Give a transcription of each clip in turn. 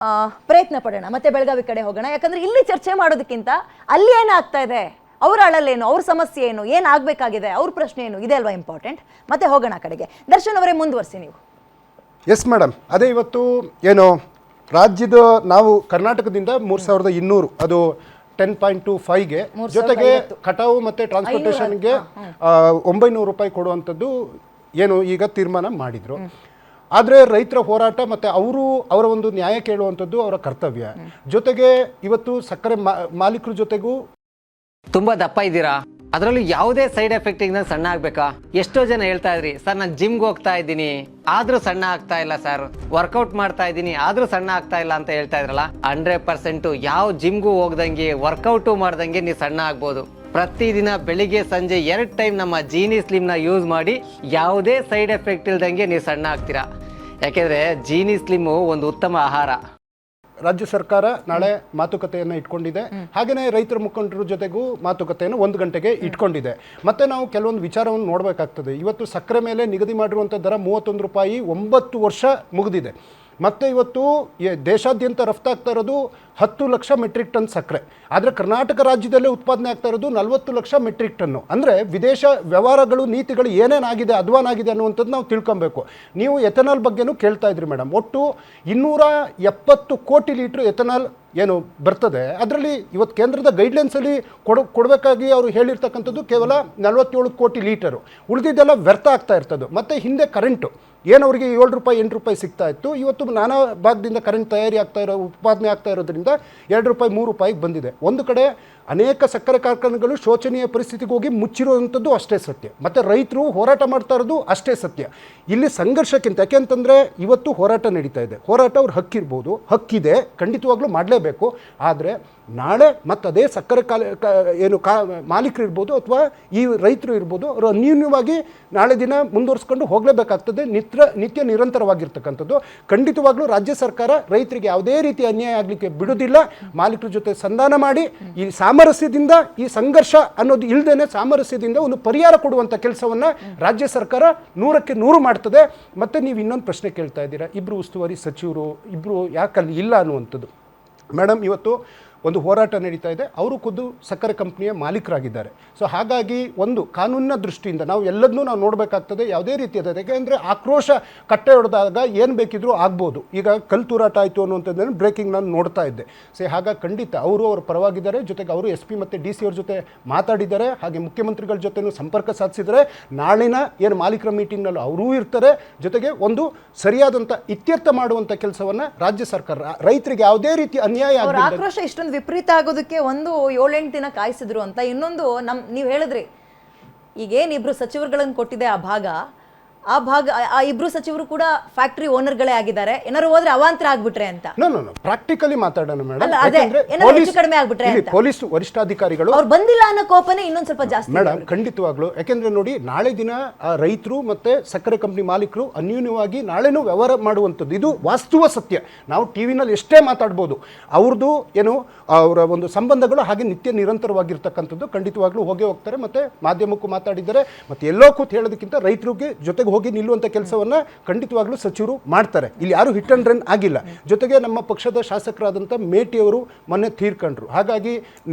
ಪ್ರಯತ್ನ ಪಡೋಣ, ಮತ್ತೆ ಬೆಳಗಾವಿ ಕಡೆ ಹೋಗೋಣ. ಯಾಕಂದ್ರೆ ಇಲ್ಲಿ ಚರ್ಚೆ ಮಾಡೋದಕ್ಕಿಂತ ಅಲ್ಲಿ ಏನಾಗ್ತಾ ಇದೆ, ಅವ್ರ ಅಳಲೇನು, ಅವ್ರ ಸಮಸ್ಯೆ ಏನು, ಏನಾಗಬೇಕಾಗಿದೆ, ಅವ್ರ ಪ್ರಶ್ನೆ ಏನು, ಇದೆ ಅಲ್ವಾ ಇಂಪಾರ್ಟೆಂಟ್. ಮತ್ತೆ ಹೋಗೋಣ ಆ ಕಡೆಗೆ. ದರ್ಶನ್ ಅವರೇ ಮುಂದುವರಿಸಿ ನೀವು. ಎಸ್ ಮೇಡಮ್, ಅದೇ ಇವತ್ತು ಏನು ರಾಜ್ಯದ ನಾವು ಕರ್ನಾಟಕದಿಂದ 3200 ಅದು 10.25ಗೆ ಜೊತೆಗೆ ಕಟಾವು ಮತ್ತು ಟ್ರಾನ್ಸ್ಪೋರ್ಟೇಷನ್ಗೆ 900 ರೂಪಾಯಿ ಕೊಡುವಂಥದ್ದು ಏನು ಈಗ ತೀರ್ಮಾನ ಮಾಡಿದರು. ಆದರೆ ರೈತರ ಹೋರಾಟ ಮತ್ತು ಅವರ ಒಂದು ನ್ಯಾಯ ಕೇಳುವಂಥದ್ದು ಅವರ ಕರ್ತವ್ಯ. ಜೊತೆಗೆ ಇವತ್ತು ಸಕ್ಕರೆ ಮಾಲೀಕರ ಜೊತೆಗೂ ತುಂಬ ದಪ್ಪ ಇದ್ದೀರಾ, ಅದರಲ್ಲೂ ಯಾವುದೇ ಸೈಡ್ ಎಫೆಕ್ಟ್ ಇಂದ ಸಣ್ಣ ಆಗ್ಬೇಕಾ? ಎಷ್ಟೋ ಜನ ಹೇಳ್ತಾ ಇದ್ರಿ ಸರ್, ನಾನು ಜಿಮ್ಗೆ ಹೋಗ್ತಾ ಇದ್ದೀನಿ ಆದ್ರೂ ಸಣ್ಣ ಆಗ್ತಾ ಇಲ್ಲ ಸರ್, ವರ್ಕೌಟ್ ಮಾಡ್ತಾ ಇದ್ದೀನಿ ಆದ್ರೂ ಸಣ್ಣ ಆಗ್ತಾ ಇಲ್ಲ ಅಂತ ಹೇಳ್ತಾ ಇದ್ರಲ್ಲ. 100% ಯಾವ ಜಿಮ್ಗೂ ಹೋಗ್ದಂಗೆ ವರ್ಕೌಟು ಮಾಡ್ದಂಗೆ ನೀವು ಸಣ್ಣ ಆಗ್ಬೋದು. ಪ್ರತಿದಿನ ಬೆಳಿಗ್ಗೆ ಸಂಜೆ 2 ಟೈಮ್ ನಮ್ಮ ಜೀನಿ ಸ್ಲಿಮ್ನ ಯೂಸ್ ಮಾಡಿ ಯಾವುದೇ ಸೈಡ್ ಎಫೆಕ್ಟ್ ಇಲ್ದಂಗೆ ನೀವು ಸಣ್ಣ ಆಗ್ತೀರಾ. ಯಾಕೆಂದ್ರೆ ಜೀನಿ ಸ್ಲಿಮ್ಮು ಒಂದು ಉತ್ತಮ ಆಹಾರ. ರಾಜ್ಯ ಸರ್ಕಾರ ನಾಳೆ ಮಾತುಕತೆಯನ್ನು ಇಟ್ಕೊಂಡಿದೆ. ಹಾಗೆಯೇ ರೈತರ ಮುಖಂಡರ ಜೊತೆಗೂ ಮಾತುಕತೆಯನ್ನು 1 ಗಂಟೆಗೆ ಇಟ್ಕೊಂಡಿದೆ. ಮತ್ತು ನಾವು ಕೆಲವೊಂದು ವಿಚಾರವನ್ನು ನೋಡಬೇಕಾಗ್ತದೆ. ಇವತ್ತು ಸಕ್ಕರೆ ಮೇಲೆ ನಿಗದಿ ಮಾಡಿರುವಂಥ ದರ 31 ರೂಪಾಯಿ 9 ವರ್ಷ ಮುಗಿದಿದೆ. ಮತ್ತು ಇವತ್ತು ದೇಶಾದ್ಯಂತ ರಫ್ತಾಗ್ತಾ ಇರೋದು 10 ಲಕ್ಷ ಮೆಟ್ರಿಕ್ ಟನ್ ಸಕ್ಕರೆ. ಆದರೆ ಕರ್ನಾಟಕ ರಾಜ್ಯದಲ್ಲೇ ಉತ್ಪಾದನೆ ಆಗ್ತಾ ಇರೋದು 40 ಲಕ್ಷ ಮೆಟ್ರಿಕ್ ಟನ್ನು. ಅಂದರೆ ವಿದೇಶ ವ್ಯವಹಾರಗಳು ನೀತಿಗಳು ಏನೇನಾಗಿದೆ, ಅಧ್ವಾನಾಗಿದೆ ಅನ್ನುವಂಥದ್ದು ನಾವು ತಿಳ್ಕೊಬೇಕು. ನೀವು ಎಥನಾಲ್ ಬಗ್ಗೆನೂ ಕೇಳ್ತಾ ಇದ್ರಿ ಮೇಡಮ್. ಒಟ್ಟು 270 ಕೋಟಿ ಲೀಟ್ರ್ ಎಥನಾಲ್ ಏನು ಬರ್ತದೆ. ಅದರಲ್ಲಿ ಇವತ್ತು ಕೇಂದ್ರದ ಗೈಡ್ಲೈನ್ಸಲ್ಲಿ ಕೊಡಬೇಕಾಗಿ ಅವರು ಹೇಳಿರ್ತಕ್ಕಂಥದ್ದು ಕೇವಲ 47 ಕೋಟಿ ಲೀಟರು. ಉಳಿದಿದ್ದೆಲ್ಲ ವ್ಯರ್ಥ ಆಗ್ತಾ ಇರ್ತದೆ. ಮತ್ತು ಹಿಂದೆ ಕರೆಂಟು ಏನು ಅವರಿಗೆ 7 ರೂಪಾಯಿ 8 ರೂಪಾಯಿ ಸಿಗ್ತಾ ಇತ್ತು, ಇವತ್ತು ನಾನಾ ಭಾಗದಿಂದ ಕರೆಂಟ್ ತಯಾರಿ ಆಗ್ತಾ ಇರೋ ಉತ್ಪಾದನೆ ಆಗ್ತಾ ಇರೋದ್ರಿಂದ 2 ರೂಪಾಯಿ 3 ರೂಪಾಯಿಗೆ ಬಂದಿದೆ. ಒಂದು ಕಡೆ ಅನೇಕ ಸಕ್ಕರೆ ಕಾರ್ಖಾನೆಗಳು ಶೋಚನೀಯ ಪರಿಸ್ಥಿತಿಗೆ ಹೋಗಿ ಮುಚ್ಚಿರುವಂಥದ್ದು ಅಷ್ಟೇ ಸತ್ಯ. ಮತ್ತು ರೈತರು ಹೋರಾಟ ಮಾಡ್ತಾ ಇರೋದು ಅಷ್ಟೇ ಸತ್ಯ. ಇಲ್ಲಿ ಸಂಘರ್ಷಕ್ಕಿಂತ ಯಾಕೆಂತಂದರೆ ಇವತ್ತು ಹೋರಾಟ ನಡೀತಾ ಇದೆ. ಹೋರಾಟ ಅವ್ರ ಹಕ್ಕಿರ್ಬೋದು, ಹಕ್ಕಿದೆ, ಖಂಡಿತವಾಗ್ಲೂ ಮಾಡಲೇಬೇಕು. ಆದರೆ ನಾಳೆ ಮತ್ತು ಅದೇ ಸಕ್ಕರೆ ಮಾಲೀಕರು ಇರ್ಬೋದು ಅಥವಾ ಈ ರೈತರು ಇರ್ಬೋದು, ಅವರು ಅನ್ಯೂನ್ಯವಾಗಿ ನಾಳೆ ದಿನ ಮುಂದುವರಿಸ್ಕೊಂಡು ಹೋಗಲೇಬೇಕಾಗ್ತದೆ. ನಿತ್ಯ ನಿರಂತರವಾಗಿರ್ತಕ್ಕಂಥದ್ದು. ಖಂಡಿತವಾಗ್ಲೂ ರಾಜ್ಯ ಸರ್ಕಾರ ರೈತರಿಗೆ ಯಾವುದೇ ರೀತಿ ಅನ್ಯಾಯ ಆಗಲಿಕ್ಕೆ ಬಿಡೋದಿಲ್ಲ. ಮಾಲೀಕರ ಜೊತೆ ಸಂಧಾನ ಮಾಡಿ ಈ ಸಾಮರಸ್ಯದಿಂದ, ಈ ಸಂಘರ್ಷ ಅನ್ನೋದು ಇಲ್ಲದೇನೆ ಸಾಮರಸ್ಯದಿಂದ ಒಂದು ಪರಿಹಾರ ಕೊಡುವಂಥ ಕೆಲಸವನ್ನು ರಾಜ್ಯ ಸರ್ಕಾರ 100ಕ್ಕೆ 100 ಮಾಡ್ತದೆ. ಮತ್ತು ನೀವು ಇನ್ನೊಂದು ಪ್ರಶ್ನೆ ಕೇಳ್ತಾ ಇದ್ದೀರಾ, ಇಬ್ಬರು ಉಸ್ತುವಾರಿ ಸಚಿವರು ಇಬ್ಬರು ಯಾಕಲ್ಲಿ ಇಲ್ಲ ಅನ್ನುವಂಥದ್ದು. ಮೇಡಮ್, ಇವತ್ತು ಒಂದು ಹೋರಾಟ ನಡೀತಾ ಇದೆ. ಅವರು ಖುದ್ದು ಸಕ್ಕರೆ ಕಂಪ್ನಿಯ ಮಾಲೀಕರಾಗಿದ್ದಾರೆ. ಸೊ ಹಾಗಾಗಿ ಒಂದು ಕಾನೂನಿನ ದೃಷ್ಟಿಯಿಂದ ನಾವು ಎಲ್ಲದನ್ನೂ ನಾವು ನೋಡಬೇಕಾಗ್ತದೆ. ಯಾವುದೇ ರೀತಿಯಾದ, ಯಾಕೆಂದರೆ ಆಕ್ರೋಶ ಕಟ್ಟೆ ಹೊಡೆದಾಗ ಏನು ಬೇಕಿದ್ರೂ ಆಗ್ಬೋದು. ಈಗ ಕಲ್ ತೂರಾಟ ಆಯಿತು ಅನ್ನುವಂಥದ್ದನ್ನು ಬ್ರೇಕಿಂಗ್ ನಾನು ನೋಡ್ತಾ ಇದ್ದೆ. ಸೊ ಹಾಗಾಗಿ ಖಂಡಿತ ಅವ್ರ ಪರವಾಗಿದ್ದಾರೆ. ಜೊತೆಗೆ ಅವರು SP ಮತ್ತು DC ಅವ್ರ ಜೊತೆ ಮಾತಾಡಿದ್ದಾರೆ. ಹಾಗೆ ಮುಖ್ಯಮಂತ್ರಿಗಳ ಜೊತೆನೂ ಸಂಪರ್ಕ ಸಾಧಿಸಿದರೆ ನಾಳಿನ ಏನು ಮಾಲೀಕರ ಮೀಟಿಂಗ್ನಲ್ಲಿ ಅವರೂ ಇರ್ತಾರೆ. ಜೊತೆಗೆ ಒಂದು ಸರಿಯಾದಂಥ ಇತ್ಯರ್ಥ ಮಾಡುವಂಥ ಕೆಲಸವನ್ನು ರಾಜ್ಯ ಸರ್ಕಾರ, ರೈತರಿಗೆ ಯಾವುದೇ ರೀತಿ ಅನ್ಯಾಯ ಆಗಲಿ ವಿಪರೀತ ಆಗೋದಕ್ಕೆ ಒಂದು 7-8 ದಿನ ಕಾಯಿಸಿದ್ರು ಅಂತ. ಇನ್ನೊಂದು ನೀವು ಹೇಳಿದ್ರಿ, ಈಗೇನು 2 ಸಚಿವರುಗಳನ್ನು ಕೊಟ್ಟಿದೆ ಆ ಭಾಗ, ಆ 2 ಸಚಿವರು ಕೂಡ ಫ್ಯಾಕ್ಟರಿ ಓನರ್ಗಳೇ ಆಗಿದ್ದಾರೆ. ಏನಾದ್ರು ಹೋದ್ರೆ ಅವಾಂತರ ಆಗ್ಬಿಟ್ರೆ ಅಂತ. ಪ್ರಾಕ್ಟಿಕಲಿ ಮಾತಾಡೋಣ ಮೇಡಮ್. ಕಡಿಮೆ ಆಗ್ಬಿಟ್ರೆ ಪೊಲೀಸ್ ವರಿಷ್ಠಾಧಿಕಾರಿಗಳು ಅವ್ರು ಬಂದಿಲ್ಲ ಅನ್ನೋ ಕೋಪನೇ ಇನ್ನೊಂದು ಸ್ವಲ್ಪ ಜಾಸ್ತಿ ಮೇಡಮ್. ಖಂಡಿತವಾಗ್ಲು. ಯಾಕೆಂದ್ರೆ ನೋಡಿ, ನಾಳೆ ದಿನ ರೈತರು ಮತ್ತೆ ಸಕ್ಕರೆ ಕಂಪನಿ ಮಾಲೀಕರು ಅನ್ಯೂನ್ಯವಾಗಿ ನಾಳೆನೂ ವ್ಯವಹಾರ ಮಾಡುವಂಥದ್ದು ಇದು ವಾಸ್ತವ ಸತ್ಯ. ನಾವು ಟಿವಿನಲ್ಲಿ ಎಷ್ಟೇ ಮಾತಾಡ್ಬೋದು, ಅವ್ರದ್ದು ಏನು ಅವರ ಒಂದು ಸಂಬಂಧಗಳು ಹಾಗೆ ನಿತ್ಯ ನಿರಂತರವಾಗಿರ್ತಕ್ಕಂಥದ್ದು. ಖಂಡಿತವಾಗ್ಲೂ ಹೋಗೇ ಹೋಗ್ತಾರೆ. ಮತ್ತೆ ಮಾಧ್ಯಮಕ್ಕೂ ಮಾತಾಡಿದ್ದಾರೆ. ಮತ್ತೆ ಎಲ್ಲೋ ಕೂತ್ ಹೇಳೋದಕ್ಕಿಂತ ರೈತರಿಗೆ ಜೊತೆಗೆ ಹೋಗಿ ನಿಲ್ಲುವಂಥ ಕೆಲಸವನ್ನು ಖಂಡಿತವಾಗ್ಲೂ ಸಚಿವರು ಮಾಡ್ತಾರೆ. ಇಲ್ಲಿ ಯಾರು ಹಿಟ್ ಅಂಡ್ ರನ್ ಆಗಿಲ್ಲ. ಜೊತೆಗೆ ನಮ್ಮ ಪಕ್ಷದ ಶಾಸಕರಾದಂಥ ಮೇಟಿಯವರು ಮೊನ್ನೆ ತೀರ್ಕೊಂಡ್ರು. ಹಾಗಾಗಿ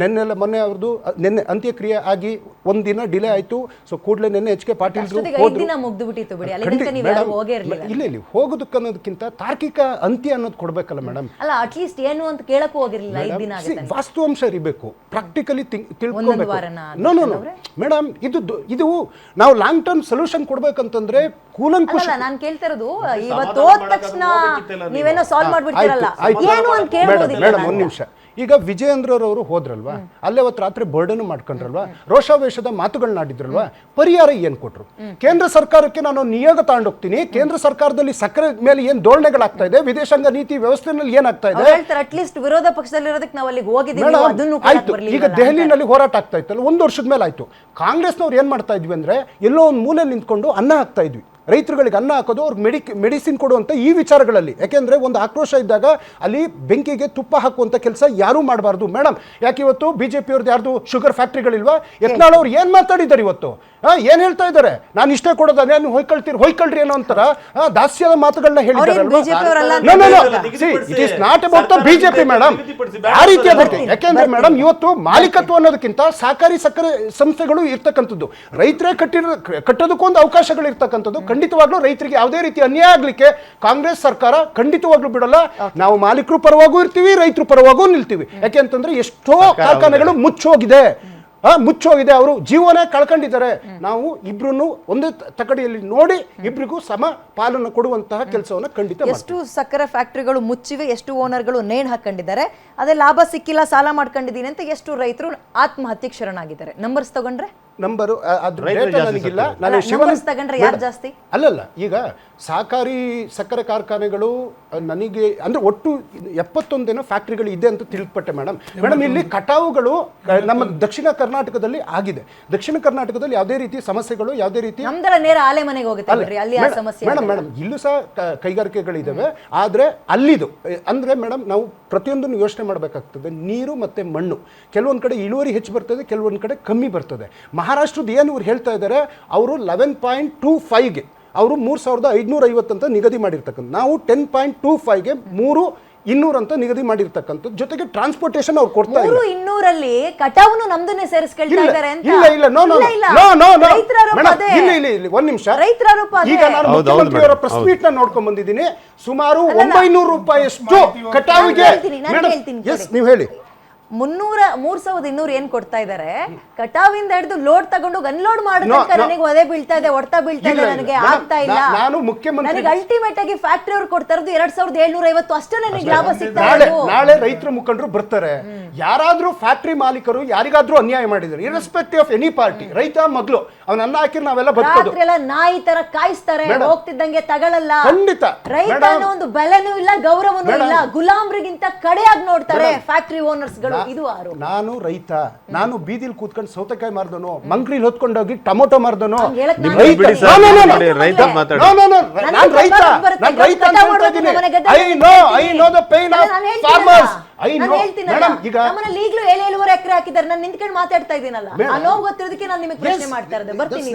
ಮೊನ್ನೆ ಅವ್ರದ್ದು ಅಂತ್ಯಕ್ರಿಯೆ ಆಗಿ 1 ದಿನ ಡಿಲೇ ಆಯಿತು. ಸೊ ಕೂಡಲೇ ನಿನ್ನೆ HK ಪಾಟೀಲ್ ಇಲ್ಲಿ ಹೋಗೋದಕ್ಕೆ ಅನ್ನೋದಕ್ಕಿಂತ ತಾರ್ಕಿಕ ಅಂತ್ಯ ಅನ್ನೋದು ಕೊಡಬೇಕಲ್ಲ ಮೇಡಮ್. ಅಲ್ಲ, ಅಟ್ಲೀಸ್ಟ್ ಏನು ಅಂತ ಕೇಳಕ್ಕೂ ಹೋಗಿರಲಿಲ್ಲ. ವಾಸ್ತವಾಂಶ ಇರಬೇಕು, ಪ್ರಾಕ್ಟಿಕಲಿ ತಿಳ್ಕೊಬೇಕು. ನೋ ಮೇಡಮ್, ಇದು ನಾವು ಲಾಂಗ್ ಟರ್ಮ್ ಸೊಲ್ಯೂಷನ್ ಕೊಡ್ಬೇಕಂತಂದ್ರೆ ಕೂಲಂಕುಷ. ನಾನು ಕೇಳ್ತಾ ಇರೋದು, ಇವತ್ತು ಹೋದ ತಕ್ಷಣ ನೀವೇನೋ ಸಾಲ್ವ್ ಮಾಡ್ಬಿಡ್ತೀರಲ್ಲ, ಏನು ಅಂತ ಕೇಳ್ಬೋದು. ಮೇಡಮ್, 1 ನಿಮಿಷ. ಈಗ ವಿಜಯೇಂದ್ರರವರು ಹೋದ್ರಲ್ವಾ, ಅಲ್ಲೇ ಅವತ್ತು ರಾತ್ರಿ ಬರ್ಡನ್ ಮಾಡ್ಕೊಂಡ್ರಲ್ವಾ, ರೋಷಾವೇಶದ ಮಾತುಗಳನ್ನಾಡಿದ್ರಲ್ವಾ, ಪರಿಹಾರ ಏನು ಕೊಟ್ರು? ಕೇಂದ್ರ ಸರ್ಕಾರಕ್ಕೆ ನಾನು ನಿಯೋಗ ತಗೊಂಡೋಗ್ತೀನಿ, ಕೇಂದ್ರ ಸರ್ಕಾರದಲ್ಲಿ ಸಕ್ಕರೆ ಮೇಲೆ ಏನು ಧೋರಣೆಗಳಾಗ್ತಾ ಇದೆ, ವಿದೇಶಾಂಗ ನೀತಿ ವ್ಯವಸ್ಥೆನಲ್ಲಿ ಏನಾಗ್ತಾ ಇದೆ, ಅಟ್ಲೀಸ್ಟ್ ವಿರೋಧ ಪಕ್ಷದಲ್ಲಿರೋದಕ್ಕೆ ನಾವು ಅಲ್ಲಿಗೆ ಹೋಗಿದ್ದೀವಿ. ಆಯ್ತು, ಈಗ ದೆಹಲಿನಲ್ಲಿ ಹೋರಾಟ ಆಗ್ತಾ ಇತ್ತಲ್ಲ, 1 ವರ್ಷದ ಮೇಲೆ ಆಯ್ತು. ಕಾಂಗ್ರೆಸ್ನವ್ರು ಏನ್ ಮಾಡ್ತಾ ಇದ್ವಿ ಅಂದ್ರೆ, ಎಲ್ಲೋ ಒಂದು ಮೂಲೆ ನಿಂತ್ಕೊಂಡು ಅನ್ನ ಹಾಕ್ತಾ ಇದ್ವಿ. ರೈತರುಗಳಿಗೆ ಅನ್ನ ಹಾಕೋದು ಅವ್ರಿಗೆ ಮೆಡಿಸಿನ್ ಕೊಡುವಂಥ ಈ ವಿಚಾರಗಳಲ್ಲಿ. ಯಾಕೆಂದರೆ ಒಂದು ಆಕ್ರೋಶ ಇದ್ದಾಗ ಅಲ್ಲಿ ಬೆಂಕಿಗೆ ತುಪ್ಪ ಹಾಕುವಂಥ ಕೆಲಸ ಯಾರೂ ಮಾಡಬಾರ್ದು ಮೇಡಮ್. ಯಾಕೆ ಇವತ್ತು BJP ಅವ್ರದ್ದು ಯಾರ್ದು ಶುಗರ್ ಫ್ಯಾಕ್ಟ್ರಿಗಳಿಲ್ವಾ? ಯತ್ನಾಳ್ ಅವ್ರು ಏನು ಮಾತಾಡಿದ್ದಾರೆ ಇವತ್ತು? ಏನು ಹೇಳ್ತಾ ಇದ್ದಾರೆ? ನಾನು ಇಷ್ಟೇ ಕೊಡೋದ ನೀವು ಹೊಯ್ಕೊಳ್ರಿ ಅನ್ನೋ ಒಂಥರ ದಾಸ್ಯದ ಮಾತುಗಳನ್ನ ಹೇಳಿದ್ದಾರೆ. It is not about the BJP madam. ಆ ರೀತಿಯ ಬರ್ತೀವಿ. ಯಾಕೆಂದ್ರೆ ಮೇಡಮ್ ಇವತ್ತು ಮಾಲೀಕತ್ವ ಅನ್ನೋದಕ್ಕಿಂತ ಸಹಕಾರಿ ಸಕ್ಕರೆ ಸಂಸ್ಥೆಗಳು ಇರ್ತಕ್ಕಂಥದ್ದು, ರೈತರೇ ಕಟ್ಟೋದಕ್ಕೂ ಒಂದು ಅವಕಾಶಗಳು ಇರ್ತಕ್ಕಂಥದ್ದು. ಖಂಡಿತವಾಗ್ಲೂ ರೈತರಿಗೆ ಯಾವುದೇ ರೀತಿ ಅನ್ಯಾಯ ಆಗ್ಲಿಕ್ಕೆ ಕಾಂಗ್ರೆಸ್ ಸರ್ಕಾರ ಖಂಡಿತವಾಗ್ಲೂ ಬಿಡಲ್ಲ. ನಾವು ಮಾಲೀಕರು ಪರವಾಗೂ ಇರ್ತೀವಿ, ರೈತರ ಪರವಾಗೂ ನಿಲ್ತೀವಿ. ಯಾಕೆ ಅಂತಂದ್ರೆ ಎಷ್ಟೋ ಕಾರ್ಖಾನೆಗಳು ಮುಚ್ಚೋಗಿದೆ, ಅವರು ಜೀವನ ಕಳ್ಕೊಂಡಿದ್ದಾರೆ. ನಾವು ಇಬ್ರು ಒಂದೇ ತಕಡಿಯಲ್ಲಿ ನೋಡಿ ಇಬ್ರಿಗೂ ಸಮ ಪಾಲನ್ನು ಕೊಡುವಂತಹ ಕೆಲಸವನ್ನು ಖಂಡಿತ. ಎಷ್ಟು ಸಕ್ಕರೆ ಫ್ಯಾಕ್ಟರಿಗಳು ಮುಚ್ಚಿವೆ, ಎಷ್ಟು ಓನರ್ಗಳು ನೇಣು ಹಾಕೊಂಡಿದ್ದಾರೆ, ಅದೇ ಲಾಭ ಸಿಕ್ಕಿಲ್ಲ ಸಾಲ ಮಾಡ್ಕೊಂಡಿದ್ದೀನಿ ಅಂತ ಎಷ್ಟು ರೈತರು ಆತ್ಮಹತ್ಯೆಗೆ ಶರಣಾಗಿದ್ದಾರೆ. ನಂಬರ್ಸ್ ತಗೊಂಡ್ರೆ ನಂಬರು ನನಗಿಲ್ಲ. ಯಾರು ಜಾಸ್ತಿ ಅಲ್ಲಲ್ಲ, ಈಗ ಸಹಕಾರಿ ಸಕ್ಕರೆ ಕಾರ್ಖಾನೆಗಳು ನನಗೆ ಅಂದ್ರೆ ಒಟ್ಟು 71 ಫ್ಯಾಕ್ಟ್ರಿಗಳು ಇದೆ ಅಂತ ತಿಳ್ಪಟ್ಟೆ ಮೇಡಮ್. ಇಲ್ಲಿ ಕಟಾವುಗಳು ನಮ್ಮ ದಕ್ಷಿಣ ಕರ್ನಾಟಕದಲ್ಲಿ ಆಗಿದೆ. ದಕ್ಷಿಣ ಕರ್ನಾಟಕದಲ್ಲಿ ಯಾವುದೇ ರೀತಿ ಸಮಸ್ಯೆಗಳು, ಯಾವುದೇ ರೀತಿ ನೇರ ಆಲೆ ಮನೆಗೆ ಹೋಗುತ್ತೆ ಮೇಡಮ್. ಇಲ್ಲೂ ಸಹ ಕೈಗಾರಿಕೆಗಳಿದ್ದಾವೆ. ಆದ್ರೆ ಅಲ್ಲಿದು ಅಂದ್ರೆ ಮೇಡಮ್ ನಾವು ಪ್ರತಿಯೊಂದನ್ನು ಯೋಚನೆ ಮಾಡಬೇಕಾಗ್ತದೆ. ನೀರು ಮತ್ತೆ ಮಣ್ಣು, ಕೆಲವೊಂದು ಕಡೆ ಇಳುವರಿ ಹೆಚ್ಚು ಬರ್ತದೆ, ಕೆಲವೊಂದು ಕಡೆ ಕಮ್ಮಿ ಬರ್ತದೆ. ಮಹಾರಾಷ್ಟ್ರದ ಏನು ಇವ್ರು ಹೇಳ್ತಾ ಇದ್ದಾರೆ, ಅವರು 11.25ಗೆ ಅವರು 3,550 ಅಂತ ನಿಗದಿ ಮಾಡಿರ್ತಕ್ಕಂಥ, ನಾವು 10.25ಗೆ 3,200 ಅಂತ ನಿಗದಿ ಮಾಡಿರ್ತಕ್ಕಂಥದ್ದು. ಜೊತೆಗೆ ಟ್ರಾನ್ಸ್ಪೋರ್ಟೇಷನ್ ಅವ್ರು ಕೊಡ್ತಾ ಇಲ್ಲ. 200ರಲ್ಲಿ ಕಟಾವುನು ನಮ್ದನ್ನೇ ಸೇರಿಸ್ಕೊಳ್ತಾ ಇದ್ದಾರೆ ಅಂತ. ಇಲ್ಲ ಒಂದ್ ನಿಮಿಷ. ಈಗ ನಾನು ಮುಖ್ಯಮಂತ್ರಿಯವರ ಪ್ರೆಸ್ ಮೀಟ್ ನ ನೋಡ್ಕೊಂಡ್ ಬಂದಿದ್ದೀನಿ. ಸುಮಾರು 900 ರೂಪಾಯಿಯಷ್ಟು ಕಟಾವಿಗೆ. ನೀವು ಹೇಳಿ. 3,200 ಏನ್ ಕೊಡ್ತಾ ಇದಾರೆ, ಕಟಾವಿಂದ ಹಿಡಿದು ಲೋಡ್ ತಗೊಂಡು ಅನ್ಲೋಡ್ ಮಾಡೋದಕ್ಕೆ ನನಗೆ ಒದೆ ಬೀಳ್ತಾ ಇದೆ, ಹೊಡ್ತಾ ಬೀಳ್ತಾ ಇದೆ, ನನಗೆ ಆಗ್ತಾ ಇಲ್ಲ. ನನಗೆ ಅಲ್ಟಿಮೇಟ್ ಆಗಿ ಫ್ಯಾಕ್ಟರಿ ಅವ್ರು ಕೊಡ್ತಾ ಇರೋದು 2,750 ಅಷ್ಟೇ ನನಗೆ ಲಾಭ ಸಿಗ್ತಾ ಇದೆ. ನಾಳೆ ರೈತರ ಮುಖಂಡರು ಬರ್ತಾರೆ. ಯಾರಾದ್ರೂ ಫ್ಯಾಕ್ಟರಿ ಮಾಲೀಕರು ಯಾರಿಗಾದ್ರೂ ಅನ್ಯಾಯ ಮಾಡಿದ್ದಾರೆ, ಇರ್ರೆಸ್ಪೆಕ್ಟಿವ್ ಆಫ್ ಎನಿ ಪಾರ್ಟಿ, ರೈತ ಮೊದಲು ಅವನ ಅನ್ನ ಹಾಕಿ ನಾವೆಲ್ಲ ಬದುಕೋದು. ನಾಯಿ ತರ ಕಾಯಿಸ್ತಾರೆ, ಹೋಗ್ತಿದ್ದಂಗೆ ತಗೊಳ್ಳಲ್ಲ. ಖಂಡಿತ ರೈತ ಅನ್ನೋ ಒಂದು ಬೆಲೆನೂ ಇಲ್ಲ, ಗೌರವನೂ ಇಲ್ಲ, ಗುಲಾಮ್ರಿಗಿಂತ ಕಡೆಯಾಗಿ ನೋಡ್ತಾರೆ ಫ್ಯಾಕ್ಟರಿ ಓನರ್ಸ್ ಗಳು. ಇದು ನಾನು ರೈತ, ನಾನು ಬೀದಿಲ್ ಕೂತ್ಕೊಂಡು ಸೌತೆಕಾಯಿ ಮಾರ್ದನು, ಮಂಗ್ರಿಲ್ ಹೊತ್ಕೊಂಡೋಗಿ ಟೊಮೊಟೊ ಮಾರ್ದನು. ಈಗಲೂ 7 ಎಕರೆ ಹಾಕಿದ್ದಾರೆ. ನಾನು ನಿಂತ್ಕೊಂಡು ಮಾತಾಡ್ತಾ ಇದ್ದೀನಲ್ಲ, ಆ ನೋವು ಗೊತ್ತಿರೋದಕ್ಕೆ ನಾನು ನಿಮಗೆ ಪ್ರಶ್ನೆ ಮಾಡ್ತಾ ಇರೋದು. ಬರ್ತೀನಿ.